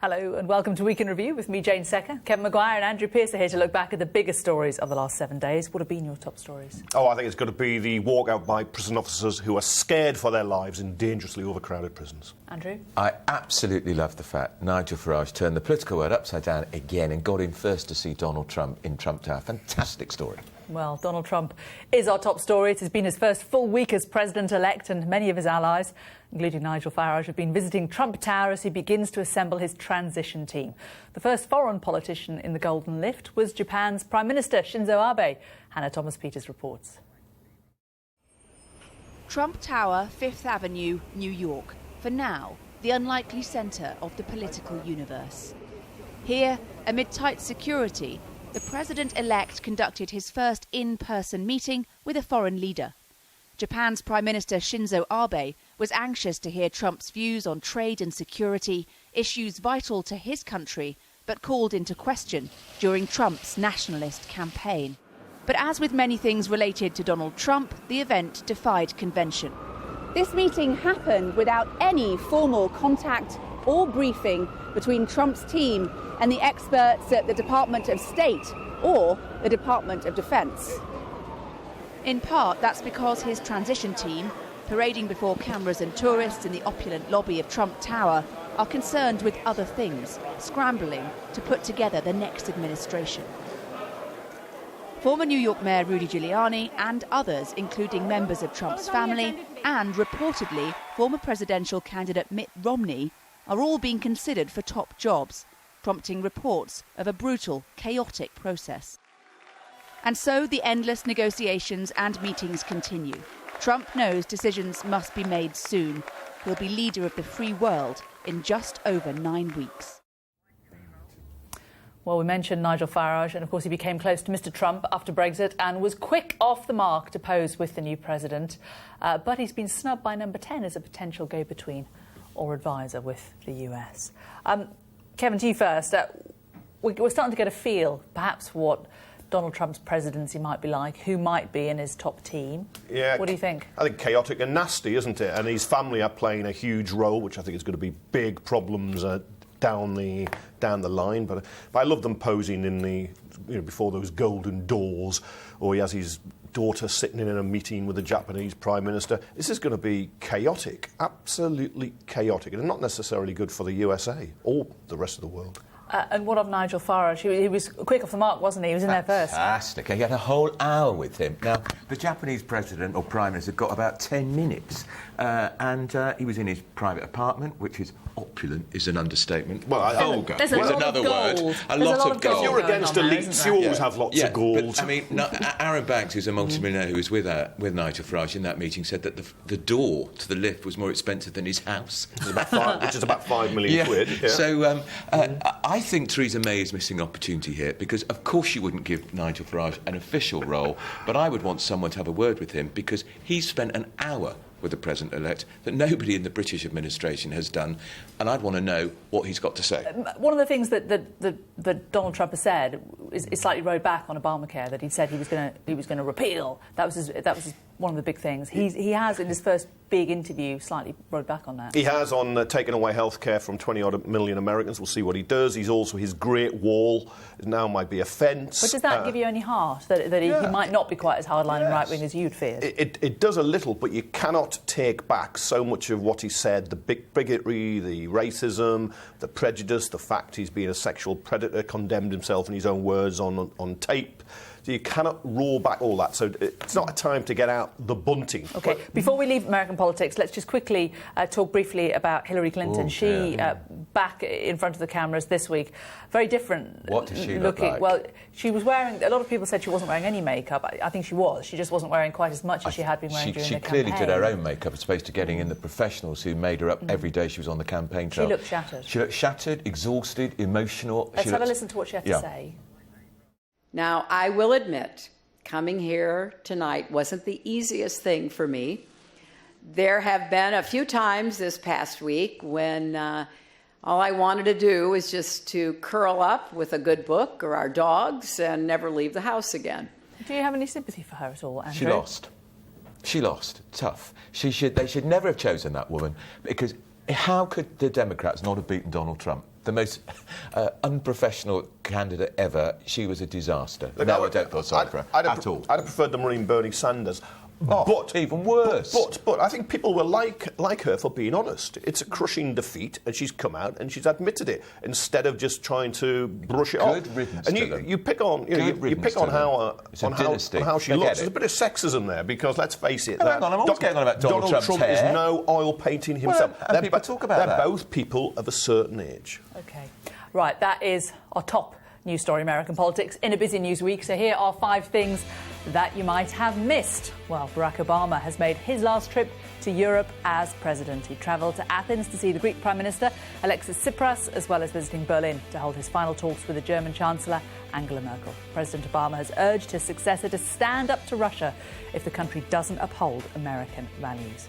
Hello and welcome to Week in Review with me, Jayne Secker. Kevin Maguire and Andrew Pearce are here to look back at the biggest stories of the last 7 days. What have been your top stories? Oh, I think it's got to be the walkout by prison officers who are scared for their lives in dangerously overcrowded prisons. Andrew? I absolutely love the fact Nigel Farage turned the political world upside down again and got in first to see Donald Trump in Trump Tower. Fantastic story. Well, Donald Trump is our top story. It has been his first full week as president-elect, and many of his allies, including Nigel Farage, have been visiting Trump Tower as he begins to assemble his transition team. The first foreign politician in the Golden Lift was Japan's Prime Minister Shinzo Abe. Hannah Thomas-Peters reports. Trump Tower, Fifth Avenue, New York. For now, the unlikely centre of the political universe. Here, amid tight security, the president-elect conducted his first in-person meeting with a foreign leader. Japan's Prime Minister Shinzo Abe was anxious to hear Trump's views on trade and security, issues vital to his country, but called into question during Trump's nationalist campaign. But as with many things related to Donald Trump, the event defied convention. This meeting happened without any formal contact or briefing between Trump's team and the experts at the Department of State or the Department of Defense. In part, that's because his transition team, parading before cameras and tourists in the opulent lobby of Trump Tower, are concerned with other things, scrambling to put together the next administration. Former New York Mayor Rudy Giuliani and others, including members of Trump's family and, reportedly, former presidential candidate Mitt Romney, are all being considered for top jobs, prompting reports of a brutal, chaotic process. And so the endless negotiations and meetings continue. Trump knows decisions must be made soon. He'll be leader of the free world in just over 9 weeks. Well, we mentioned Nigel Farage, and of course he became close to Mr. Trump after Brexit and was quick off the mark to pose with the new president. But he's been snubbed by number 10 as a potential go-between or advisor with the US. Kevin, to you first. We're starting to get a feel, perhaps, what Donald Trump's presidency might be like, who might be in his top team. Yeah, what do you think? I think chaotic and nasty, isn't it? And his family are playing a huge role, which I think is going to be big problems down the line. But I love them posing in the before those golden doors, or he has his daughter sitting in a meeting with the Japanese Prime Minister. This is going to be chaotic, absolutely chaotic, and not necessarily good for the USA or the rest of the world. And what of Nigel Farage? He was quick off the mark, wasn't he? He was in there first. Fantastic. He had a whole hour with him. Now, the Japanese president or prime minister got about 10 minutes. And he was in his private apartment, which is opulent, is an understatement. Well, there's another word. A lot of gold. If you're against elites, you always have lots of gold. But, I mean, Aaron Banks, who's a multimillionaire who was with Nigel Farage in that meeting, said that the door to the lift was more expensive than his house. Which is about 5 million quid. Yeah. So I think Theresa May is missing an opportunity here, because of course she wouldn't give Nigel Farage an official role, but I would want someone to have a word with him, because he's spent an hour with the president-elect that nobody in the British administration has done, and I'd want to know what he's got to say. One of the things that Donald Trump has said is slightly rode back on Obamacare, that he said he was going to repeal. That was one of the big things. He has, in his first big interview, slightly rode back on that. He has on taking away health care from 20-odd million Americans. We'll see what he does. He's also, his Great Wall now might be a fence. But does that give you any heart, that he might not be quite as hardline and right-wing as you'd feared? It does a little, but you cannot take back so much of what he said, the bigotry, the racism, the prejudice, the fact he's been a sexual predator, condemned himself in his own words on tape. So you cannot roll back all that. So it's not a time to get out the bunting. OK, before we leave American politics, let's just quickly talk briefly about Hillary Clinton. Back in front of the cameras this week. Very different. What does she look like? Well, she was wearing... A lot of people said she wasn't wearing any makeup. I think she was. She just wasn't wearing quite as much as she had been wearing during the campaign. She clearly did her own makeup as opposed to getting in the professionals who made her up every day she was on the campaign trail. She looked shattered. She looked shattered, exhausted, emotional. Let's have a listen to what she had to say. Now, I will admit, coming here tonight wasn't the easiest thing for me. There have been a few times this past week when all I wanted to do was just to curl up with a good book or our dogs and never leave the house again. Do you have any sympathy for her at all, Andrew? She lost. She lost. Tough. They should never have chosen that woman, because How could the Democrats not have beaten Donald Trump? The most unprofessional candidate ever. She was a disaster. Look, I don't feel sorry for her at all. I'd have preferred them running Bernie Sanders. Oh, but even worse. But I think people will like her for being honest. It's a crushing defeat, and she's come out and she's admitted it instead of just trying to brush it off. Good riddance and to them. you pick on how she looks. There's a bit of sexism there because let's face it. Hang on, I'm always getting on about Donald Trump is no oil painting himself. Well, and people talk about that. They're both people of a certain age. OK. Right, that is our top news story, American politics, in a busy news week. So here are 5 things that you might have missed. Well, Barack Obama has made his last trip to Europe as president. He travelled to Athens to see the Greek Prime Minister, Alexis Tsipras, as well as visiting Berlin to hold his final talks with the German Chancellor, Angela Merkel. President Obama has urged his successor to stand up to Russia if the country doesn't uphold American values.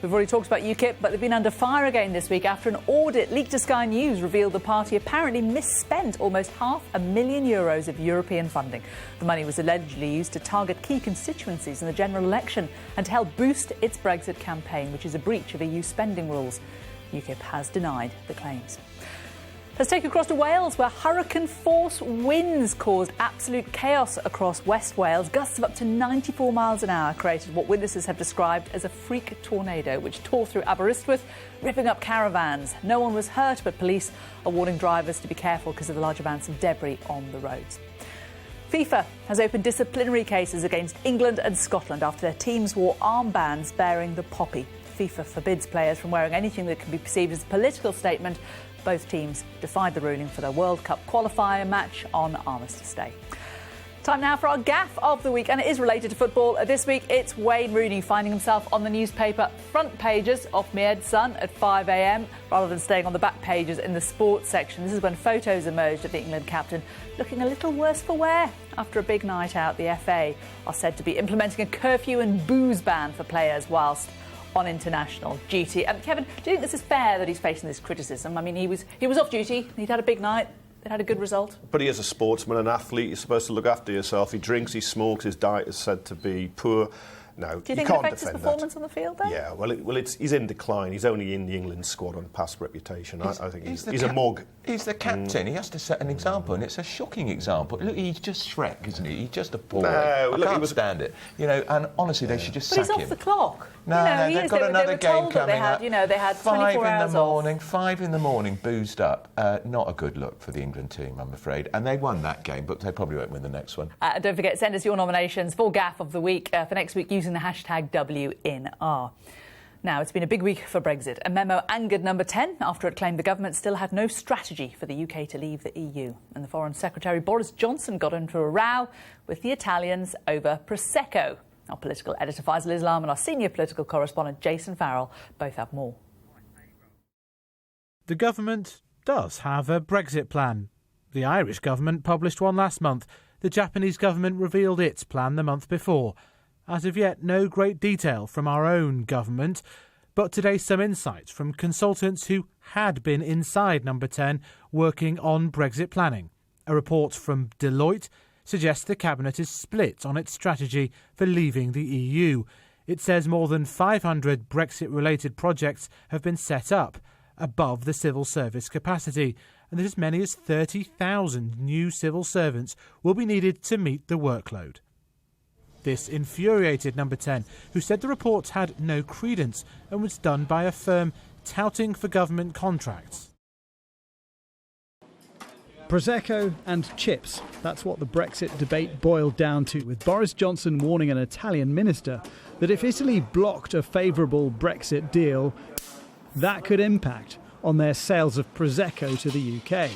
We've already talked about UKIP, but they've been under fire again this week after an audit leaked to Sky News revealed the party apparently misspent almost €500,000 of European funding. The money was allegedly used to target key constituencies in the general election and to help boost its Brexit campaign, which is a breach of EU spending rules. UKIP has denied the claims. Let's take across to Wales, where hurricane-force winds caused absolute chaos across West Wales. Gusts of up to 94 miles an hour created what witnesses have described as a freak tornado, which tore through Aberystwyth, ripping up caravans. No one was hurt, but police are warning drivers to be careful because of the large amounts of debris on the roads. FIFA has opened disciplinary cases against England and Scotland after their teams wore armbands bearing the poppy. FIFA forbids players from wearing anything that can be perceived as a political statement. Both teams defied the ruling for their World Cup qualifier match on Armistice Day. Time now for our gaffe of the week, and it is related to football. This week, it's Wayne Rooney finding himself on the newspaper front pages of Mied Sun at 5 a.m. rather than staying on the back pages in the sports section. This is when photos emerged of the England captain looking a little worse for wear. After a big night out, the FA are said to be implementing a curfew and booze ban for players whilst on international duty. Kevin, do you think this is fair that he's facing this criticism? I mean, he was off duty, he'd had a big night, they'd had a good result. But he is a sportsman, an athlete, you're supposed to look after yourself. He drinks, he smokes, his diet is said to be poor. No, do you think it affects his performance on the field, then? Yeah, he's in decline. He's only in the England squad on past reputation. I think he's a mug. He's the captain. He has to set an example, and it's a shocking example. Look, he's just Shrek, isn't he? He's just a boy. I can't stand it. And honestly, they should just sack him. But he's off the clock. No, they've got another game coming up. They had 24 hours off. 5 in the morning, boozed up. Not a good look for the England team, I'm afraid. And they won that game, but they probably won't win the next one. Don't forget, send us your nominations for Gaff of the Week for next week using the hashtag WNR. Now, it's been a big week for Brexit. A memo angered Number 10 after it claimed the government still had no strategy for the UK to leave the EU. And the Foreign Secretary Boris Johnson got into a row with the Italians over Prosecco. Our political editor Faisal Islam and our senior political correspondent Jason Farrell both have more. The government does have a Brexit plan. The Irish government published one last month. The Japanese government revealed its plan the month before. As of yet, no great detail from our own government, but today some insights from consultants who had been inside Number 10 working on Brexit planning. A report from Deloitte suggests the Cabinet is split on its strategy for leaving the EU. It says more than 500 Brexit-related projects have been set up, above the civil service capacity, and that as many as 30,000 new civil servants will be needed to meet the workload. This infuriated Number 10, who said the report had no credence and was done by a firm touting for government contracts. Prosecco and chips. That's what the Brexit debate boiled down to, with Boris Johnson warning an Italian minister that if Italy blocked a favourable Brexit deal, that could impact on their sales of Prosecco to the UK.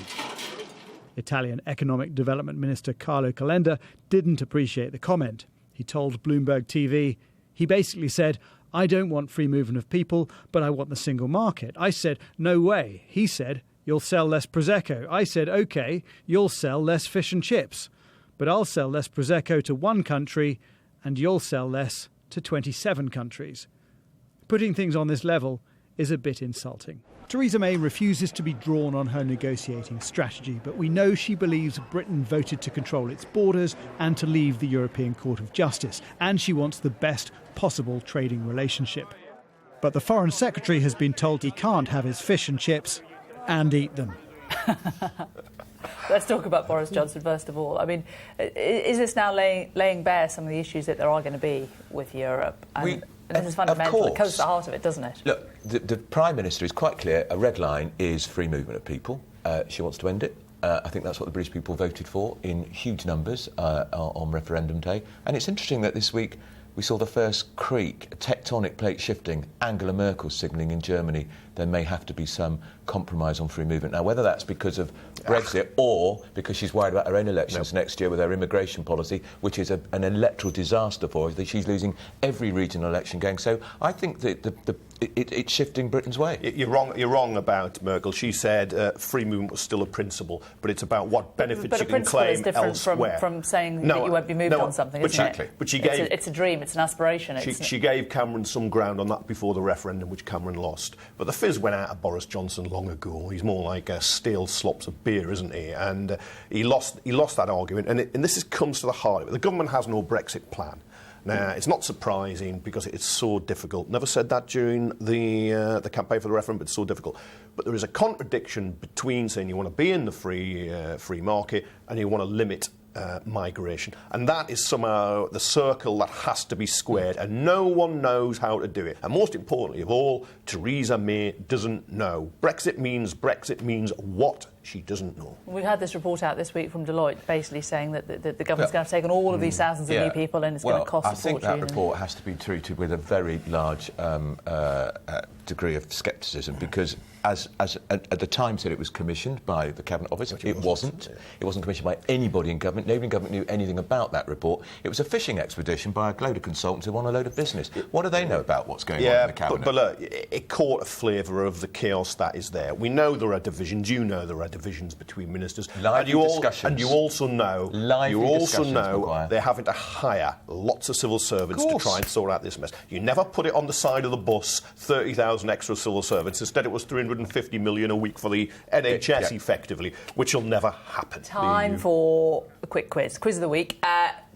Italian Economic Development Minister Carlo Calenda didn't appreciate the comment. He told Bloomberg TV, he basically said, I don't want free movement of people, but I want the single market. I said, no way. He said, you'll sell less Prosecco. I said, OK, you'll sell less fish and chips. But I'll sell less Prosecco to one country and you'll sell less to 27 countries. Putting things on this level is a bit insulting. Theresa May refuses to be drawn on her negotiating strategy, but we know she believes Britain voted to control its borders and to leave the European Court of Justice, and she wants the best possible trading relationship. But the Foreign Secretary has been told he can't have his fish and chips and eat them. Let's talk about Boris Johnson first of all. I mean, is this now laying bare some of the issues that there are going to be with Europe? And this is fundamental. It goes to the heart of it, doesn't it? Look, the Prime Minister is quite clear. A red line is free movement of people. She wants to end it. I think that's what the British people voted for in huge numbers on referendum day. And it's interesting that this week we saw the first creak, tectonic plate shifting, Angela Merkel signalling in Germany there may have to be some compromise on free movement. Now, whether that's because of Brexit or because she's worried about her own elections next year with her immigration policy, which is an electoral disaster for her, that she's losing every regional election going. So I think that it's shifting Britain's way. You're wrong about Merkel. She said free movement was still a principle, but it's about what benefits you can claim elsewhere. But a principle is different from saying that you won't be moved on something, isn't it? But it's a dream, it's an aspiration. She gave Cameron some ground on that before the referendum, which Cameron lost. But the fizz went out of Boris Johnson long ago. He's more like stale slops of beer, isn't he? And he lost that argument. And this comes to the heart of it. The government has no Brexit plan. Now, it's not surprising because it's so difficult. Never said that during the campaign for the referendum, but it's so difficult. But there is a contradiction between saying you want to be in the free market and you want to limit migration. And that is somehow the circle that has to be squared, and no one knows how to do it. And most importantly of all, Theresa May doesn't know. Brexit means what? She doesn't know. We've had this report out this week from Deloitte basically saying that the government's going to have taken all of these thousands of new people and it's going to cost a fortune. I think that report has to be treated with a very large degree of scepticism because as at the time said it was commissioned by the Cabinet Office. It wasn't. It wasn't commissioned by anybody in government. Nobody in government knew anything about that report. It was a fishing expedition by a load of consultants who want a load of business. What do they know about what's going on in the Cabinet? But look, it caught a flavour of the chaos that is there. We know there are divisions. You know there are divisions between ministers. And you also know they're having to hire lots of civil servants to try and sort out this mess. You never put it on the side of the bus, 30,000 extra civil servants. Instead, it was 350 million a week for the NHS, effectively, which will never happen. Time for a quick quiz. Quiz of the week.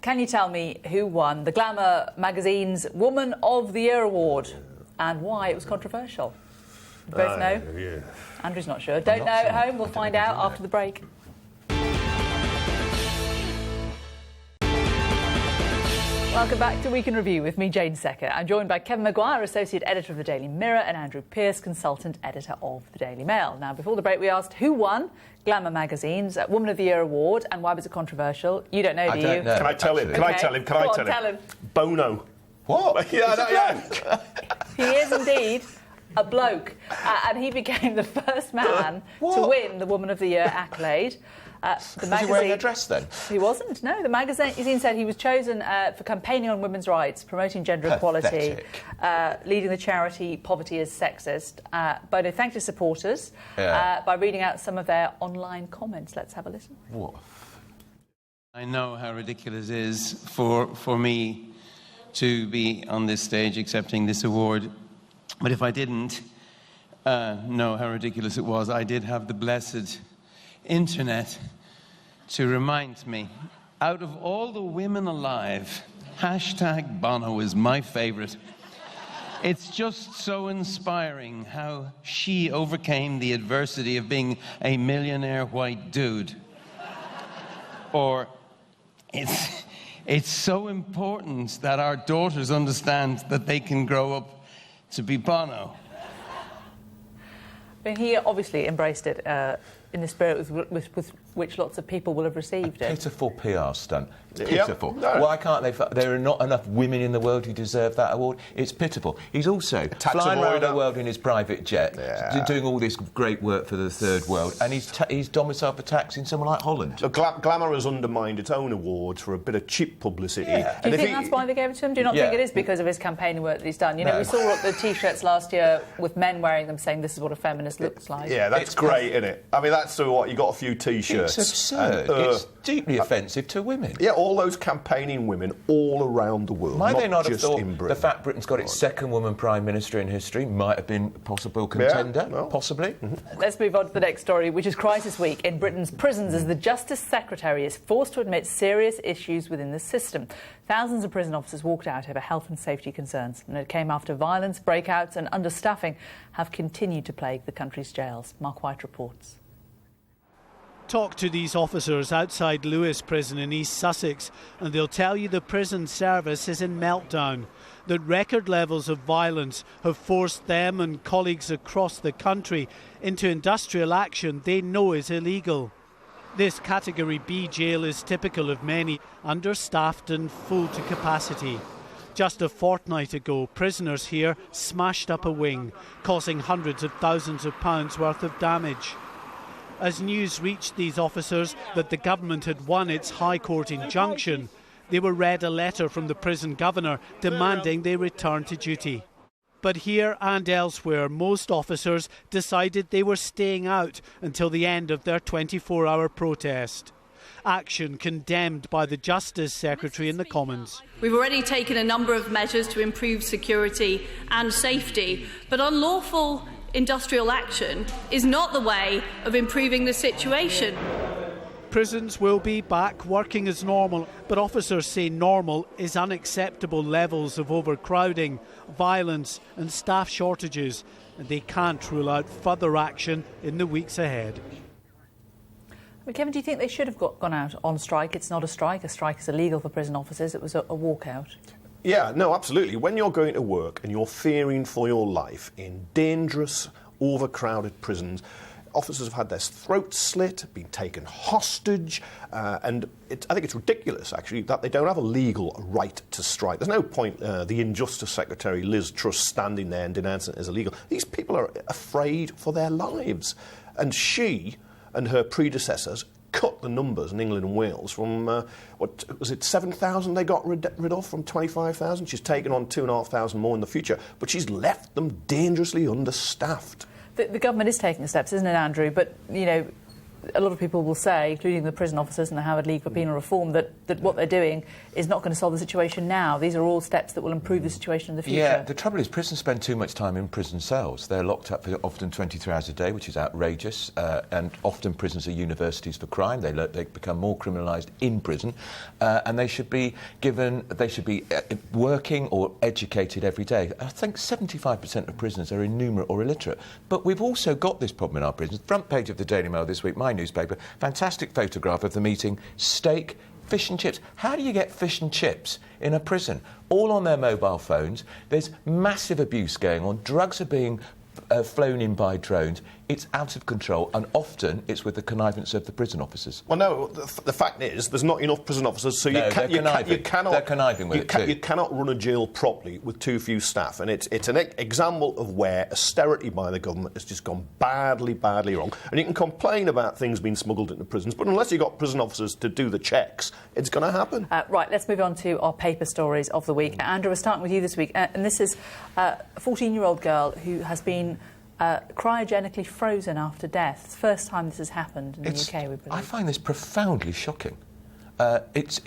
Can you tell me who won the Glamour magazine's Woman of the Year award and why it was controversial? You both know? Yeah. Andrew's not sure. Don't know at home? We'll find out after the break. Welcome back to Week in Review with me, Jayne Secker. I'm joined by Kevin Maguire, Associate Editor of the Daily Mirror, and Andrew Pearce, Consultant Editor of the Daily Mail. Now, before the break, we asked who won Glamour magazine's Woman of the Year award and why was it controversial? You don't know, do you? Can I tell him? Can I tell him? Bono. What? Yeah. He is indeed a bloke, and he became the first man to win the Woman of the Year accolade. Was he wearing a dress then? He wasn't, no. The magazine said he was chosen for campaigning on women's rights, promoting gender equality, leading the charity Poverty is Sexist. Bono thanked his supporters by reading out some of their online comments. Let's have a listen. What? I know how ridiculous it is for me to be on this stage accepting this award, but if I didn't know how ridiculous it was, I did have the blessed internet to remind me. Out of all the women alive, #Bono is my favourite. It's just so inspiring how she overcame the adversity of being a millionaire white dude. Or it's so important that our daughters understand that they can grow up to be Bono. I mean, he obviously embraced it in the spirit with which lots of people will have received it. Pitiful PR stunt. Pitiful. Yep. No. Why can't they? There are not enough women in the world who deserve that award. It's pitiful. He's also flying around the world in his private jet, doing all this great work for the third world, and he's domiciled for tax in somewhere like Holland. So Glamour has undermined its own awards for a bit of cheap publicity. Yeah. Do you think that's why they gave it to him? Do you not think it is because of his campaigning work that he's done? You know, we saw the T-shirts last year with men wearing them saying this is what a feminist looks like. Yeah, that's great, isn't it? I mean, that's so what, you got a few T-shirts. It's absurd. It's deeply offensive to women. Yeah, all those campaigning women all around the world. Might they not have thought in the fact Britain's got its second woman Prime Minister in history might have been a possible contender? Yeah, well. Possibly. Mm-hmm. Let's move on to the next story, which is Crisis Week in Britain's prisons as the Justice Secretary is forced to admit serious issues within the system. Thousands of prison officers walked out over health and safety concerns, and it came after violence, breakouts and understaffing have continued to plague the country's jails. Mark White reports. Talk to these officers outside Lewes Prison in East Sussex and they'll tell you the prison service is in meltdown, that record levels of violence have forced them and colleagues across the country into industrial action they know is illegal. This Category B jail is typical of many, understaffed and full to capacity. Just a fortnight ago, prisoners here smashed up a wing, causing hundreds of thousands of pounds worth of damage. As news reached these officers that the government had won its High Court injunction, they were read a letter from the prison governor demanding they return to duty. But here and elsewhere, most officers decided they were staying out until the end of their 24-hour protest. Action condemned by the Justice Secretary in the Commons. We've already taken a number of measures to improve security and safety, but unlawful industrial action is not the way of improving the situation. Prisons will be back working as normal, but officers say normal is unacceptable levels of overcrowding, violence and staff shortages, and they can't rule out further action in the weeks ahead. But Kevin, do you think they should have gone out on strike? It's not a strike. A strike is illegal for prison officers. It was a walkout. Yeah, no, absolutely. When you're going to work and you're fearing for your life in dangerous, overcrowded prisons, officers have had their throats slit, been taken hostage, and I think it's ridiculous, actually, that they don't have a legal right to strike. There's no point the Injustice Secretary, Liz Truss, standing there and denouncing it as illegal. These people are afraid for their lives. And she and her predecessors cut the numbers in England and Wales from, 7,000 they got rid of from 25,000? She's taken on 2,500 more in the future, but she's left them dangerously understaffed. The government is taking steps, isn't it, Andrew? But, you know, a lot of people will say, including the prison officers and the Howard League for Penal Reform, that what they're doing is not going to solve the situation now. These are all steps that will improve the situation in the future. Yeah, the trouble is prisons spend too much time in prison cells. They're locked up for often 23 hours a day, which is outrageous, and often prisons are universities for crime. They become more criminalised in prison, and they should be working or educated every day. I think 75% of prisoners are innumerate or illiterate. But we've also got this problem in our prisons. Front page of the Daily Mail this week, my newspaper, fantastic photograph of the meeting, steak, fish and chips. How do you get fish and chips in a prison? All on their mobile phones. There's massive abuse going on. Drugs are being flown in by drones. It's out of control, and often it's with the connivance of the prison officers. Well, no, the fact is there's not enough prison officers, so they're conniving with it too. You cannot run a jail properly with too few staff, and it's an example of where austerity by the government has just gone badly wrong. And you can complain about things being smuggled into prisons, but unless you've got prison officers to do the checks, it's going to happen. Right, let's move on to our paper stories of the week. Andrew, we're starting with you this week, and this is a 14-year-old girl who has been cryogenically frozen after death. It's the first time this has happened in the UK, we believe. I find this profoundly shocking. It's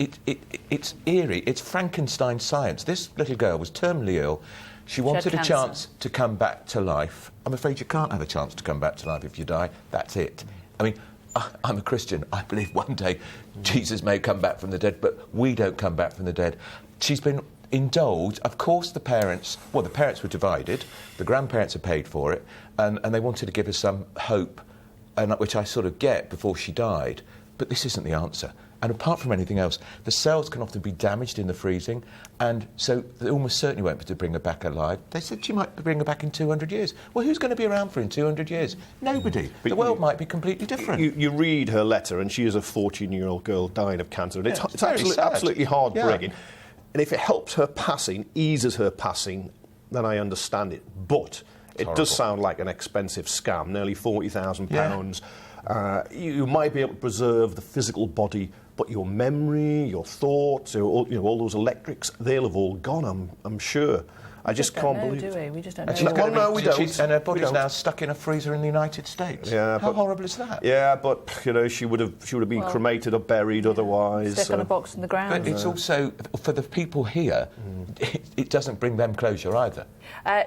eerie. It's Frankenstein science. This little girl was terminally ill. She wanted a chance to come back to life. I'm afraid you can't have a chance to come back to life if you die. That's it. I mean, I'm a Christian. I believe one day Jesus may come back from the dead, but we don't come back from the dead. She's been indulged. Of course, the parents were divided. The grandparents had paid for it, and they wanted to give her some hope, and which I sort of get before she died. But this isn't the answer. And apart from anything else, the cells can often be damaged in the freezing, and so they almost certainly won't be able to bring her back alive. They said she might bring her back in 200 years. Well, who's going to be around for in 200 years? Nobody. But the world might be completely different. You read her letter, and she is a 14-year-old girl dying of cancer, and it's absolutely heartbreaking. Yeah. And if it helps her passing, eases her passing, then I understand it. But it does sound like an expensive scam, nearly £40,000. Yeah. You might be able to preserve the physical body, but your memory, your thoughts, all those electrics, they'll have all gone, I'm sure. I just can't believe it. Do we? We just don't know. And she's Well, no, we don't. And her body's We don't. now stuck in a freezer in the United States. Yeah, How but- horrible is that? Yeah, but she would have been cremated or buried otherwise. Stick on a box in the ground. But it's also, for the people here, it doesn't bring them closure either.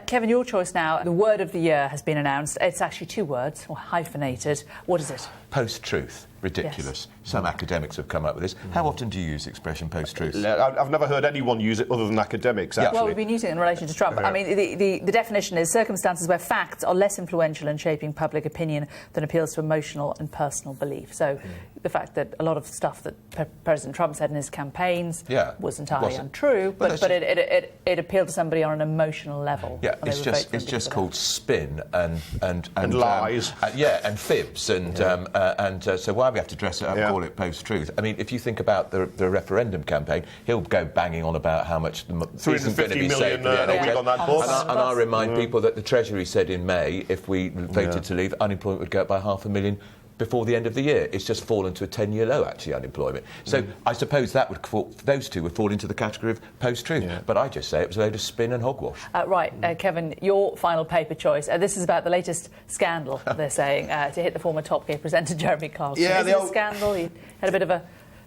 Kevin, your choice now. The word of the year has been announced. It's actually 2 words, or hyphenated. What is it? Post-truth. Ridiculous. Yes. Some academics have come up with this. How often do you use the expression post-truth? I've never heard anyone use it other than academics, actually. Well, we've been using it in relation to Trump. I mean, the definition is circumstances where facts are less influential in shaping public opinion than appeals to emotional and personal belief. So the fact that a lot of stuff that President Trump said in his campaigns was entirely untrue, but it appealed to somebody on an emotional level. Yeah, it's just called spin and lies. And fibs and so why we have to dress it up and call it post-truth. I mean, if you think about the referendum campaign, he'll go banging on about how much isn't going to be saved for the NHS. On that bus. And I remind people that the Treasury said in May, if we voted to leave, unemployment would go up by 500,000 before the end of the year. It's just fallen to a 10-year low, actually, unemployment. So I suppose those two would fall into the category of post-truth. Yeah. But I just say it was a load of spin and hogwash. Kevin, your final paper choice. This is about the latest scandal, they're saying, to hit the former Top Gear presenter Jeremy Clarkson. Yeah, is it a scandal? He had a bit of a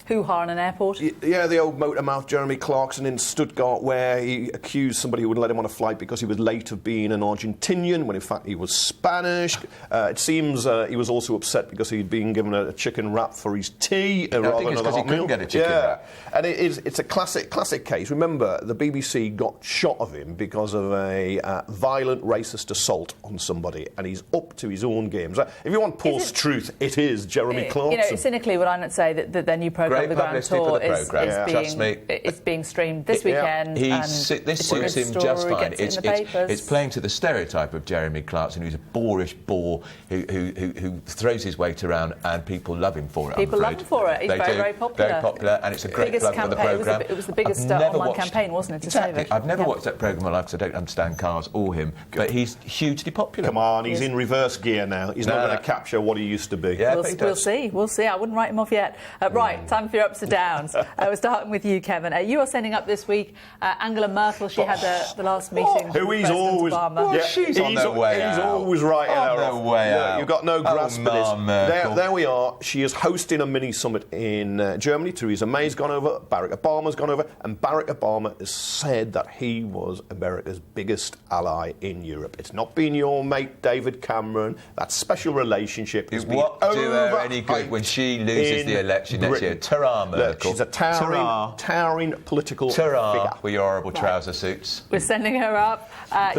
hoo-ha in an airport? Yeah, the old motor mouth Jeremy Clarkson in Stuttgart, where he accused somebody who wouldn't let him on a flight because he was late of being an Argentinian, when in fact he was Spanish. It seems he was also upset because he'd been given a chicken wrap for his tea rather than a hot meal. Get a chicken wrap. And it's a classic case. Remember, the BBC got shot of him because of a violent racist assault on somebody, and he's up to his own games. If you want post-truth, it is Jeremy Clarkson. You know, cynically, would I not say that their new programme, The Grand Tour, is being streamed this weekend. This suits him just fine. It's playing to the stereotype of Jeremy Clarkson, who's a boorish bore who throws his weight around, and people love him for it. People love him for it. He's very popular. Very popular, and it's a great plug for the programme. It was the biggest online campaign, wasn't it? Exactly. I've never watched that programme in my life because I don't understand cars or him, but he's hugely popular. Come on, he's in reverse gear now. He's not going to capture what he used to be. Yeah, we'll see. I wouldn't write him off yet. Right, time for your ups and downs. We're starting with you, Kevin. You are sending up this week Angela Merkel. She had the last meeting with President Obama. She's on their way out. He's always right in her way out. You've got no grasp for this. There we are. She is hosting a mini-summit in Germany. Theresa May's gone over, Barack Obama's gone over, and Barack Obama has said that he was America's biggest ally in Europe. It's not been your mate David Cameron. That special relationship is being What do her any good when she loses the election next year? Ta-ra, Merkel. She's a towering political figure. With your horrible trouser suits. We're sending her up.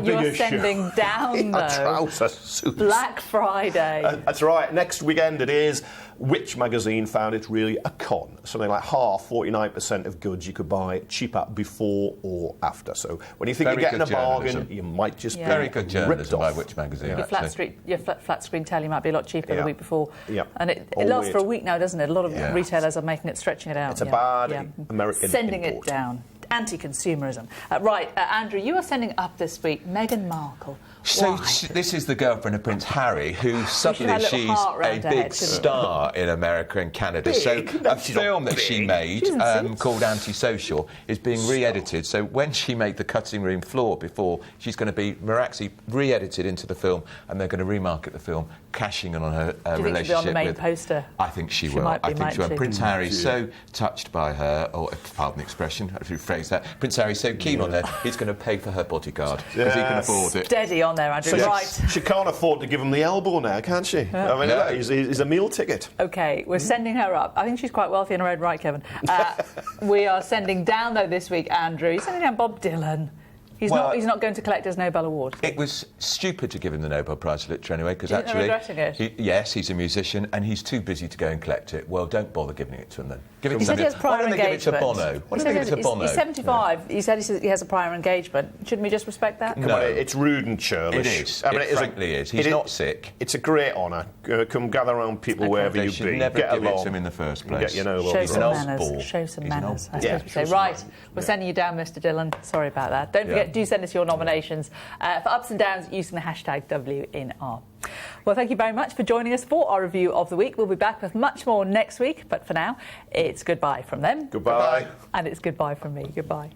You're sending down, though. Trouser suits. Black Friday. That's right. Next weekend it is. Which magazine found it really a con? Something like half, 49% of goods you could buy cheaper before or after. So when you think you're getting a bargain, you might just be very good journalism by Which magazine. Your flat screen telly might be a lot cheaper the week before. Yeah. And it lasts for a week now, doesn't it? A lot of retailers are making it, stretching it out. It's a bad American Sending import. it down. Anti-consumerism. Andrew, you are sending up this week Meghan Markle. So this is the girlfriend of Prince Harry, who suddenly she's a big star in America and Canada. So a film that she made called Antisocial is being re-edited. So when she made the cutting room floor before, she's going to be miraculously re-edited into the film, and they're going to remarket the film, cashing in on her relationship. Do you think she'll be on the main poster? I think she will. I think she will. Prince Harry's so touched by her, or pardon the expression, if you phrase that. Prince Harry's so keen on her, he's going to pay for her bodyguard because he can afford it. Steady on there, Andrew. So she can't afford to give him the elbow now, can she? I mean, he's a meal ticket. OK, we're sending her up. I think she's quite wealthy in her own right, Kevin. We are sending down, though, this week, Andrew. You're sending down Bob Dylan. He's not going to collect his Nobel Award. It was stupid to give him the Nobel Prize for Literature anyway, because actually... regretting it? Yes, he's a musician, and he's too busy to go and collect it. Well, don't bother giving it to him then. He said he has prior engagement. Why don't they give it to Bono? He's 75. Yeah. He said he has a prior engagement. Shouldn't we just respect that? No, it's rude and churlish. It is. It frankly is. He's not sick. It's a great honour. Come gather around people wherever you be. Never give it to him in the first place. Show some manners. Show some manners. I suppose we say. Right, we're sending you down, Mr. Dylan. Sorry about that. Don't forget, do send us your nominations for ups and downs using the hashtag WNR. Well, thank you very much for joining us for our review of the week. We'll be back with much more next week, but for now, it's goodbye from them. Goodbye. And it's goodbye from me. Goodbye.